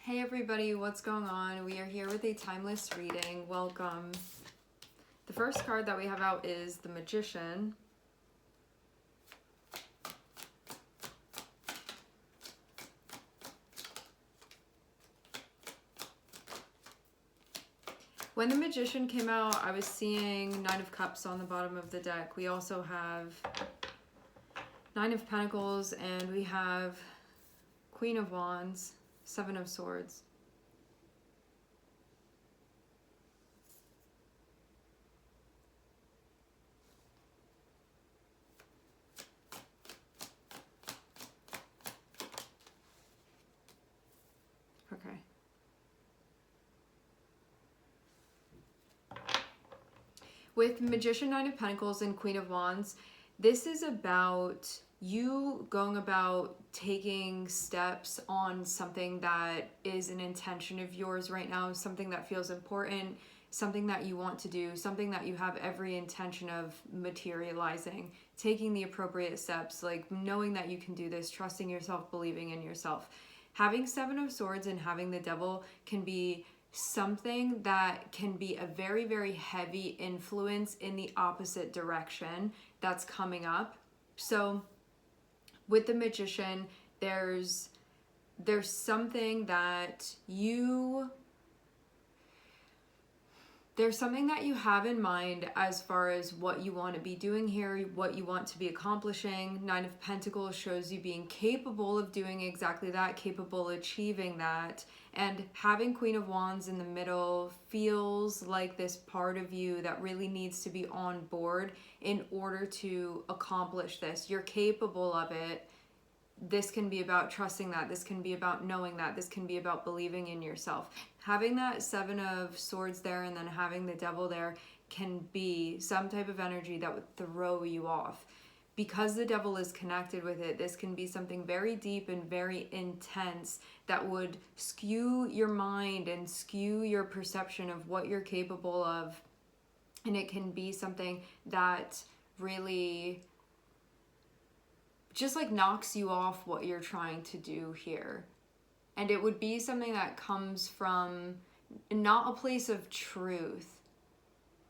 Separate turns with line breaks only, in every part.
Hey everybody, what's going on? We are here with a timeless reading. Welcome. The first card that we have out is the Magician. When the Magician came out, I was seeing Nine of Cups on the bottom of the deck. We also have Nine of Pentacles, and we have Queen of Wands, Seven of Swords. Okay. With Magician, Nine of Pentacles, and Queen of Wands, this is about you going about taking steps on something that is an intention of yours right now, something that feels important, something that you want to do, something that you have every intention of materializing, taking the appropriate steps, like knowing that you can do this, trusting yourself, believing in yourself. Having Seven of Swords and having the Devil can be something that can be a very, very heavy influence in the opposite direction that's coming up. So with the Magician, there's something that you have in mind as far as what you want to be doing here, what you want to be accomplishing. Nine of Pentacles shows you being capable of doing exactly that, capable of achieving that. And having Queen of Wands in the middle feels like this part of you that really needs to be on board in order to accomplish this. You're capable of it. This can be about trusting that. This can be about knowing that. This can be about believing in yourself. Having that Seven of Swords there and then having the Devil there can be some type of energy that would throw you off. Because the Devil is connected with it, this can be something very deep and very intense that would skew your mind and skew your perception of what you're capable of. And it can be something that really just like knocks you off what you're trying to do here. And it would be something that comes from not a place of truth,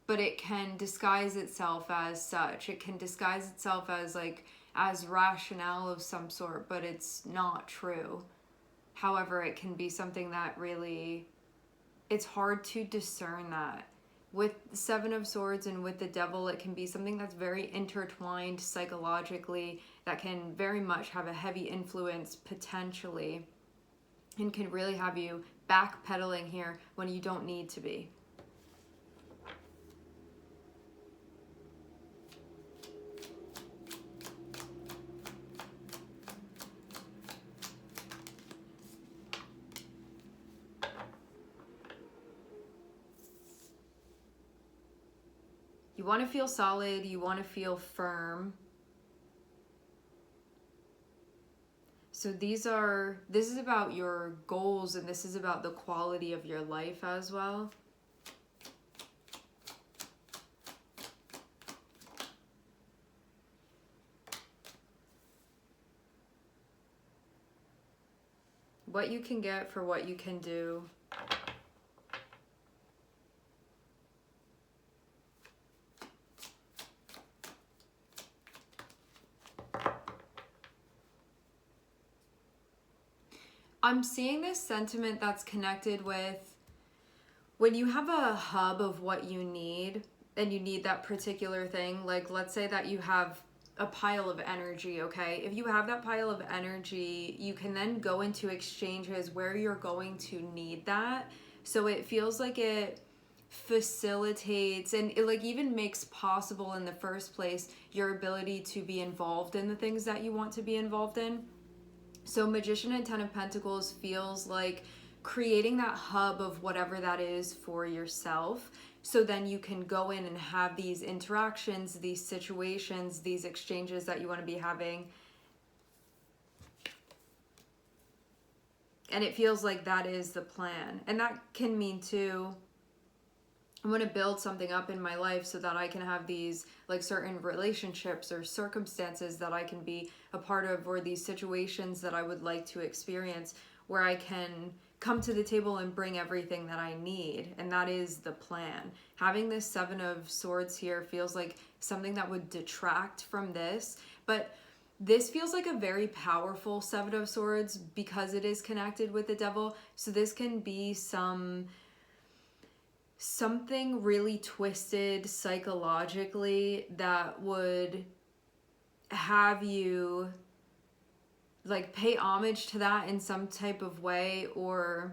but it can disguise itself as such. It can disguise itself as as rationale of some sort, but it's not true. However, it can be something that really, it's hard to discern that. With Seven of Swords and with the Devil, it can be something that's very intertwined psychologically, that can very much have a heavy influence potentially, and can really have you backpedaling here when you don't need to be. You want to feel solid, you want to feel firm. So this is about your goals, and this is about the quality of your life as well. What you can get for what you can do. I'm seeing this sentiment that's connected with when you have a hub of what you need and you need that particular thing. Like, let's say that you have a pile of energy, okay? If you have that pile of energy, you can then go into exchanges where you're going to need that. So it feels like it facilitates and it even makes possible in the first place your ability to be involved in the things that you want to be involved in. So Magician and Ten of Pentacles feels like creating that hub of whatever that is for yourself. So then you can go in and have these interactions, these situations, these exchanges that you want to be having. And it feels like that is the plan. And that can mean too, I want to build something up in my life so that I can have these certain relationships or circumstances that I can be a part of, or these situations that I would like to experience where I can come to the table and bring everything that I need. And that is the plan. Having this Seven of Swords here feels like something that would detract from this. But this feels like a very powerful Seven of Swords because it is connected with the Devil. So this can be something really twisted psychologically that would have you like pay homage to that in some type of way, or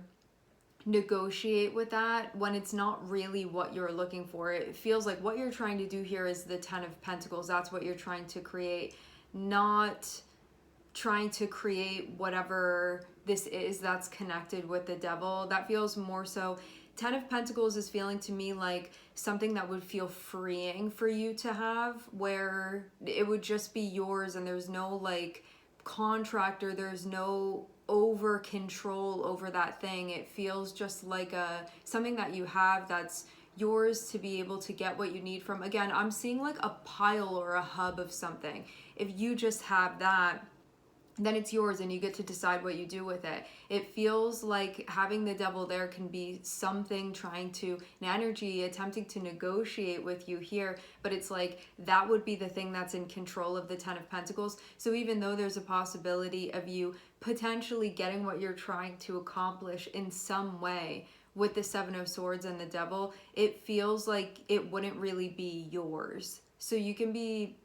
negotiate with that when it's not really what you're looking for. It feels like what you're trying to do here is the Ten of Pentacles. That's what you're trying to create, not trying to create whatever this is that's connected with the Devil. That feels more so, Ten of Pentacles is feeling to me like something that would feel freeing for you to have, where it would just be yours and there's no like contract, or there's no over control over that thing. It feels just like something that you have that's yours to be able to get what you need from. Again, I'm seeing like a pile or a hub of something. If you just have that, then it's yours and you get to decide what you do with it. It feels like having the Devil there can be something trying to, an energy attempting to negotiate with you here, but it's like that would be the thing that's in control of the Ten of Pentacles. So even though there's a possibility of you potentially getting what you're trying to accomplish in some way with the Seven of Swords and the Devil, it feels like it wouldn't really be yours. So you can be,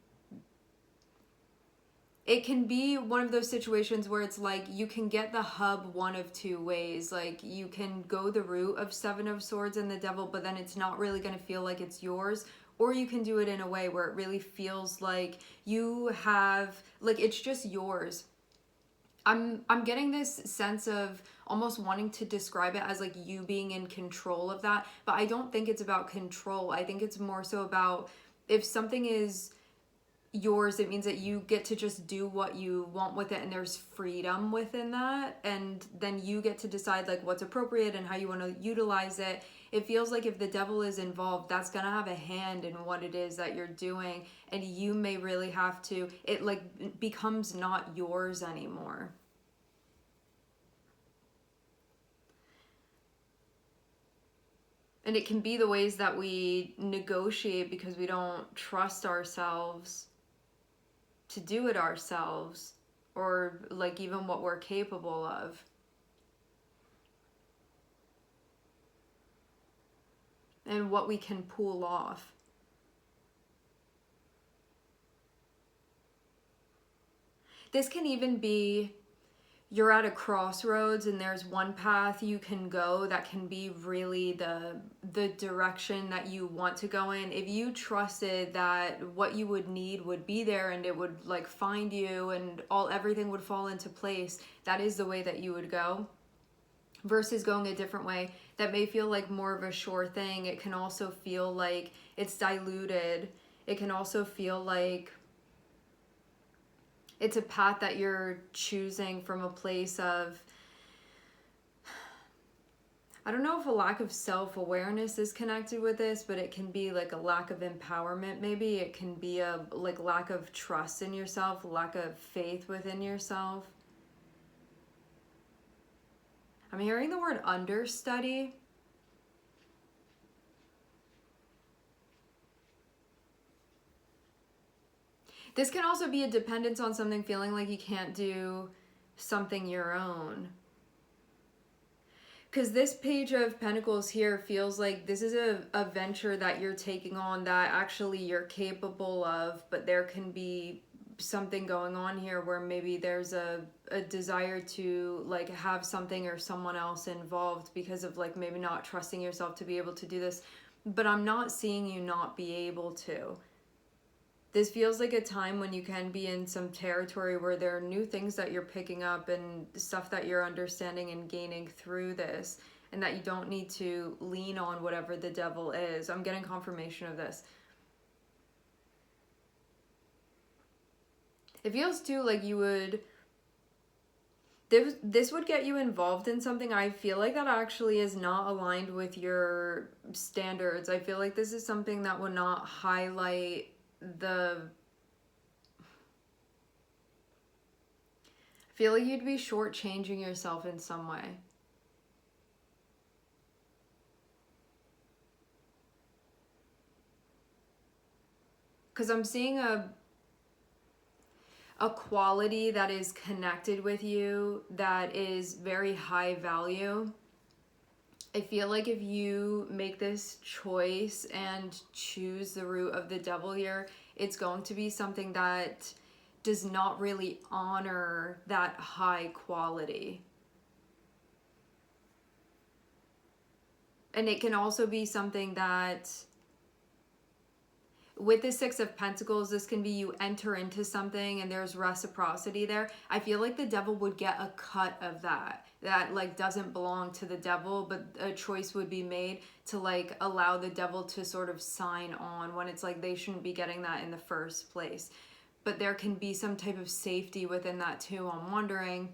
it can be one of those situations where it's like you can get the hub one of two ways. Like you can go the route of Seven of Swords and the Devil, but then it's not really going to feel like it's yours. Or you can do it in a way where it really feels like you have, like it's just yours. I'm getting this sense of almost wanting to describe it as like you being in control of that, but I don't think it's about control. I think it's more so about, if something is yours, it means that you get to just do what you want with it, and there's freedom within that, and then you get to decide like what's appropriate and how you want to utilize it. It feels like if the Devil is involved, that's gonna have a hand in what it is that you're doing, and you may really have to, it like becomes not yours anymore. And it can be the ways that we negotiate because we don't trust ourselves to do it ourselves, or like even what we're capable of. And what we can pull off. This can even be, you're at a crossroads and there's one path you can go that can be really the direction that you want to go in. If you trusted that what you would need would be there and it would like find you and everything would fall into place, that is the way that you would go. Versus going a different way that may feel like more of a sure thing. It can also feel like it's diluted. It can also feel like it's a path that you're choosing from a place of, I don't know if a lack of self-awareness is connected with this, but it can be like a lack of empowerment maybe. It can be a like lack of trust in yourself, lack of faith within yourself. I'm hearing the word understudy. This can also be a dependence on something, feeling like you can't do something your own. Because this Page of Pentacles here feels like this is a venture that you're taking on that actually you're capable of, but there can be something going on here where maybe there's a desire to like have something or someone else involved because of like maybe not trusting yourself to be able to do this. But I'm not seeing you not be able to. This feels like a time when you can be in some territory where there are new things that you're picking up and stuff that you're understanding and gaining through this, and that you don't need to lean on whatever the Devil is. I'm getting confirmation of this. It feels too like you would, this would get you involved in something I feel like that actually is not aligned with your standards. I feel like this is something that would not highlight I feel like you'd be shortchanging yourself in some way. because I'm seeing a quality that is connected with you that is very high value. I feel like if you make this choice and choose the root of the devil here, it's going to be something that does not really honor that high quality. And it can also be something that, with the Six of Pentacles, this can be you enter into something and there's reciprocity there. I feel like the devil would get a cut of that like doesn't belong to the devil, but a choice would be made to like allow the devil to sort of sign on when it's like they shouldn't be getting that in the first place. But there can be some type of safety within that too, I'm wondering.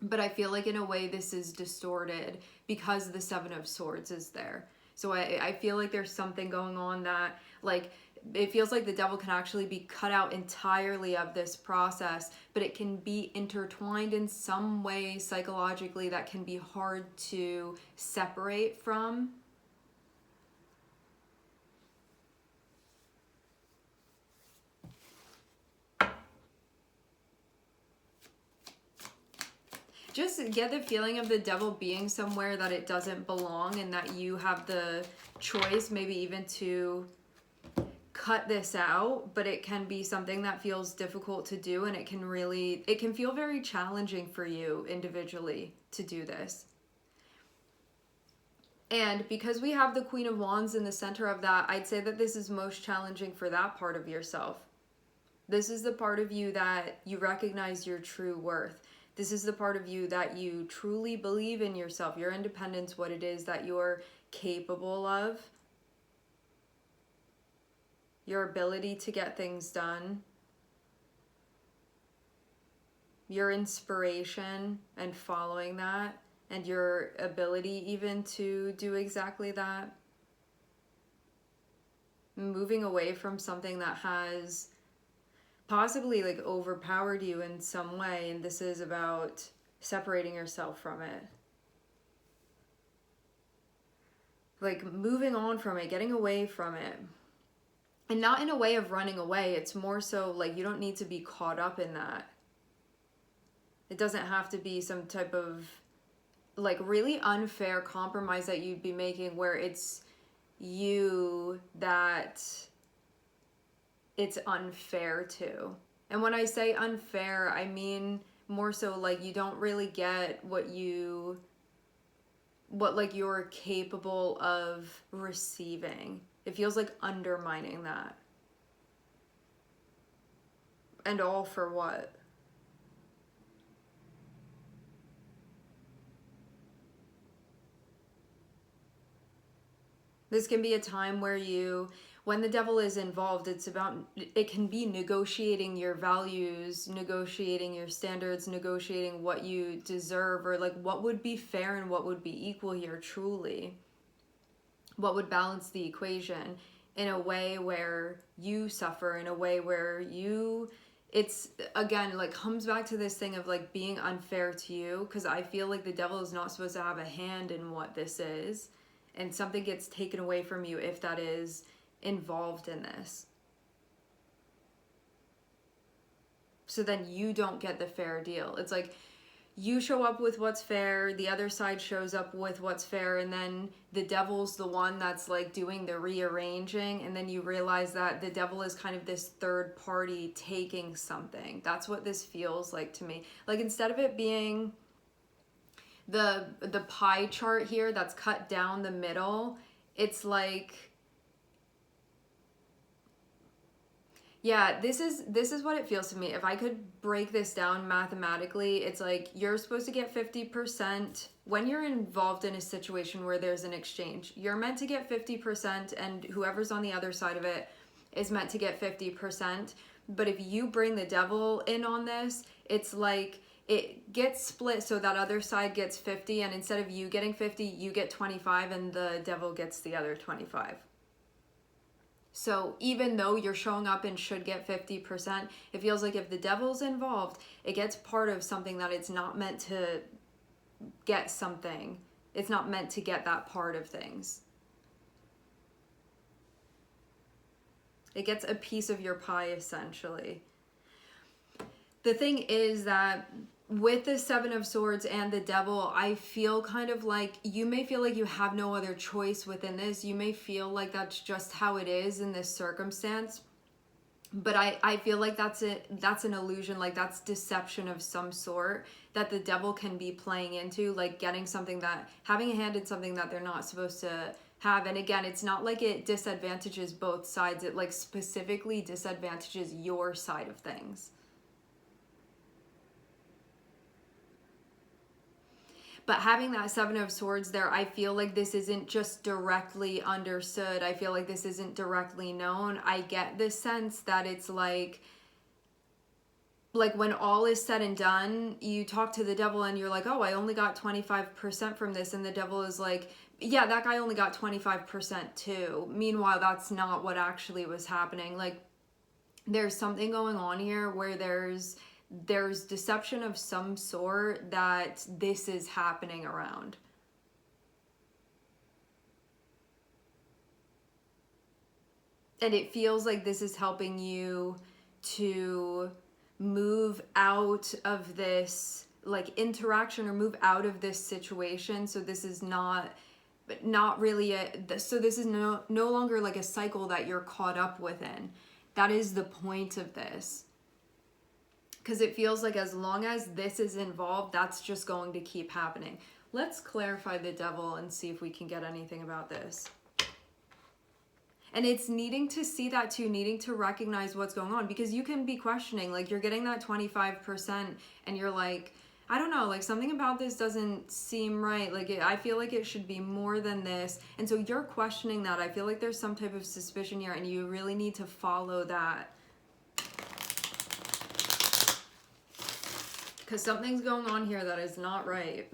But I feel like in a way this is distorted because the Seven of Swords is there. So I feel like there's something going on that like it feels like the devil can actually be cut out entirely of this process, but it can be intertwined in some way psychologically that can be hard to separate from. Just get the feeling of the devil being somewhere that it doesn't belong, and that you have the choice maybe even to cut this out, but it can be something that feels difficult to do, and it can feel very challenging for you individually to do this. And because we have the Queen of Wands in the center of that, I'd say that this is most challenging for that part of yourself. This is the part of you that you recognize your true worth. This is the part of you that you truly believe in yourself, your independence, what it is that you're capable of, your ability to get things done, your inspiration and following that, and your ability even to do exactly that. Moving away from something that has possibly like overpowered you in some way, and this is about separating yourself from it. Like moving on from it, getting away from it. And not in a way of running away, it's more so like you don't need to be caught up in that. It doesn't have to be some type of like really unfair compromise that you'd be making where it's you that it's unfair to. And when I say unfair, I mean more so like you don't really get what like you're capable of receiving. It feels like undermining that. And all for what? This can be a time where when the devil is involved, it can be negotiating your values, negotiating your standards, negotiating what you deserve, or like what would be fair and what would be equal here truly. What would balance the equation in a way where you suffer, in a way where it's again like comes back to this thing of like being unfair to you, because I feel like the devil is not supposed to have a hand in what this is, and something gets taken away from you if that is involved in this. So then you don't get the fair deal. It's like you show up with what's fair, the other side shows up with what's fair, and then the devil's the one that's like doing the rearranging, and then you realize that the devil is kind of this third party taking something. That's what this feels like to me. Like instead of it being the pie chart here that's cut down the middle, it's like, yeah, this is what it feels to me. If I could break this down mathematically, it's like you're supposed to get 50% when you're involved in a situation where there's an exchange. You're meant to get 50%, and whoever's on the other side of it is meant to get 50%. But if you bring the devil in on this, it's like it gets split, so that other side gets 50, and instead of you getting 50, you get 25, and the devil gets the other 25. So even though you're showing up and should get 50%, it feels like if the devil's involved, it gets part of something that it's not meant to get something. It's not meant to get that part of things. It gets a piece of your pie, essentially. The thing is that with the Seven of Swords and the Devil, I feel kind of like you may feel like you have no other choice within this. You may feel like that's just how it is in this circumstance. But I feel like that's an illusion, like that's deception of some sort that the devil can be playing into, like having a hand in something that they're not supposed to have. And again, it's not like it disadvantages both sides. It like specifically disadvantages your side of things. But having that Seven of Swords there, I feel like this isn't just directly understood. I feel like this isn't directly known. I get this sense that it's like when all is said and done, you talk to the devil and you're like, oh, I only got 25% from this. And the devil is like, yeah, that guy only got 25% too. Meanwhile, that's not what actually was happening. Like, there's something going on here where there's deception of some sort that this is happening around. And it feels like this is helping you to move out of this like interaction or move out of this situation. So this is not really so this is no longer like a cycle that you're caught up within. That is the point of this. Because it feels like as long as this is involved, that's just going to keep happening. Let's clarify the devil and see if we can get anything about this. And it's needing to see that too, needing to recognize what's going on. Because you can be questioning, like you're getting that 25% and you're like, I don't know, like something about this doesn't seem right. Like I feel like it should be more than this. And so you're questioning that. I feel like there's some type of suspicion here and you really need to follow that. Because something's going on here that is not right.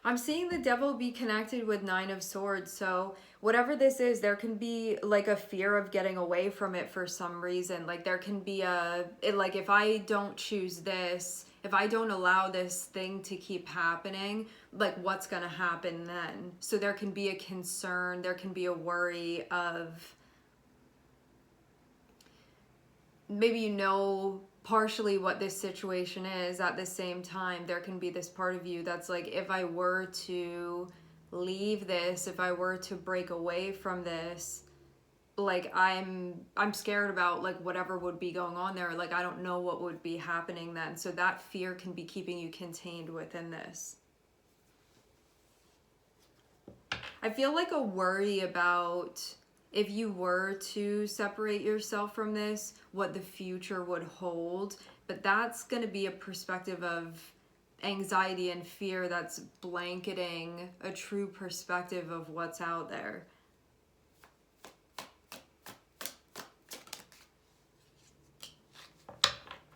I'm seeing the devil be connected with Nine of Swords. So whatever this is, there can be like a fear of getting away from it for some reason. Like there can be like if I don't choose this, if I don't allow this thing to keep happening, like what's going to happen then? So there can be a concern, there can be a worry of maybe partially what this situation is. At the same time, there can be this part of you that's like, if I were to leave this, if I were to break away from this, like I'm scared about like whatever would be going on there. Like I don't know what would be happening then. So that fear can be keeping you contained within this. I feel like a worry about if you were to separate yourself from this, what the future would hold. But that's going to be a perspective of anxiety and fear that's blanketing a true perspective of what's out there.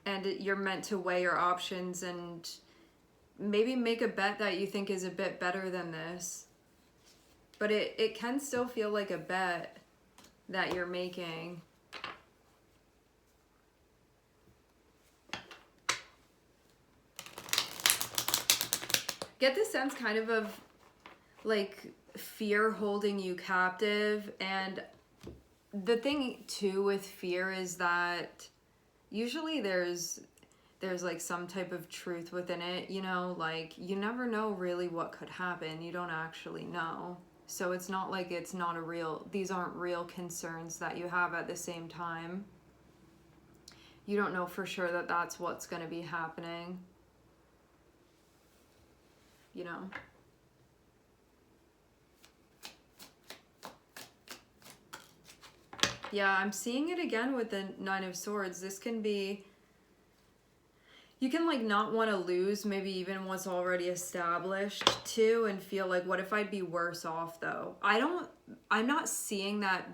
And you're meant to weigh your options and maybe make a bet that you think is a bit better than this. But it can still feel like a bet that you're making. Get the sense kind of like fear holding you captive. And the thing too with fear is that usually there's like some type of truth within it, you know, like you never know really what could happen. You don't actually know. So it's not like these aren't real concerns that you have at the same time. You don't know for sure that that's what's going to be happening. You know? Yeah, I'm seeing it again with the Nine of Swords. This can be, you can like not want to lose maybe even what's already established too, and feel like, what if I'd be worse off though? I'm not seeing that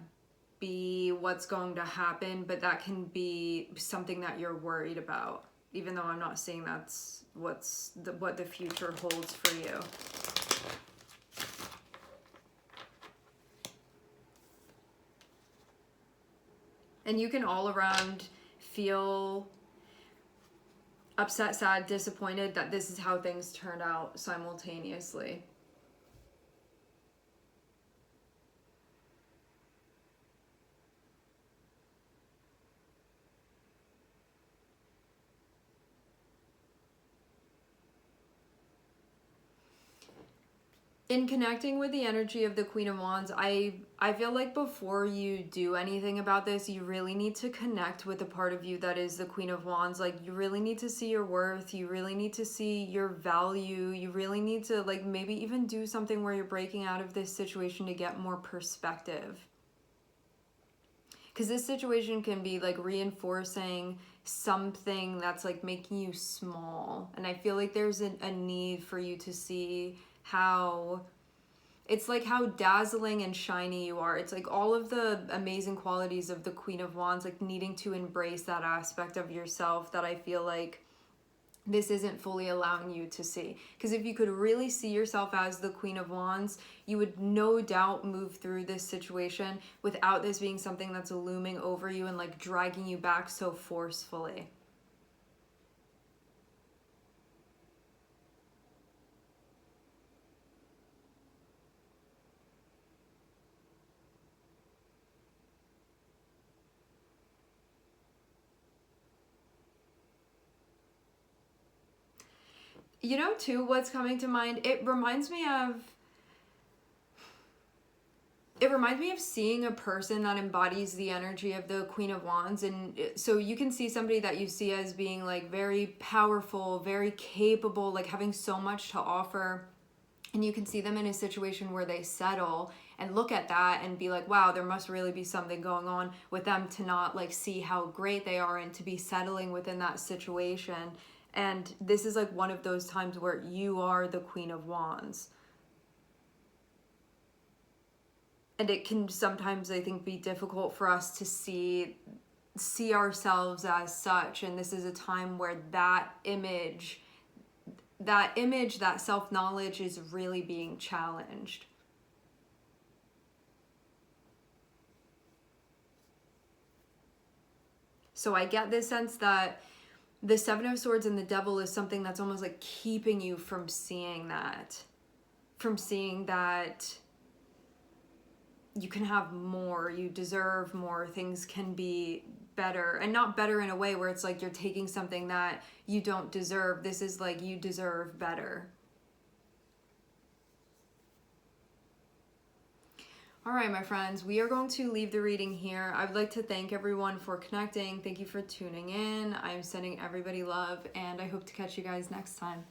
be what's going to happen, but that can be something that you're worried about, even though I'm not seeing that's what the future holds for you. And you can all around feel upset, sad, disappointed that this is how things turned out simultaneously. In connecting with the energy of the Queen of Wands, I feel like before you do anything about this, you really need to connect with the part of you that is the Queen of Wands. Like, you really need to see your worth. You really need to see your value. You really need to, like, maybe even do something where you're breaking out of this situation to get more perspective. Because this situation can be, like, reinforcing something that's, like, making you small. And I feel like there's a need for you to see how it's like how dazzling and shiny you are. It's like all of the amazing qualities of the Queen of Wands, like needing to embrace that aspect of yourself that I feel like this isn't fully allowing you to see. Because if you could really see yourself as the Queen of Wands, you would no doubt move through this situation without this being something that's looming over you and like dragging you back so forcefully. You know, too, what's coming to mind, it reminds me of seeing a person that embodies the energy of the Queen of Wands. And so you can see somebody that you see as being like very powerful, very capable, like having so much to offer. And you can see them in a situation where they settle and look at that and be like, wow, there must really be something going on with them to not like see how great they are and to be settling within that situation. And this is like one of those times where you are the Queen of Wands. And it can sometimes, I think, be difficult for us to see ourselves as such. And this is a time where that image, that self-knowledge is really being challenged. So I get this sense that the Seven of Swords and the Devil is something that's almost like keeping you from seeing that. From seeing that you can have more, you deserve more, things can be better. And not better in a way where it's like you're taking something that you don't deserve. This is like you deserve better. All right, my friends, we are going to leave the reading here. I would like to thank everyone for connecting. Thank you for tuning in. I'm sending everybody love, and I hope to catch you guys next time.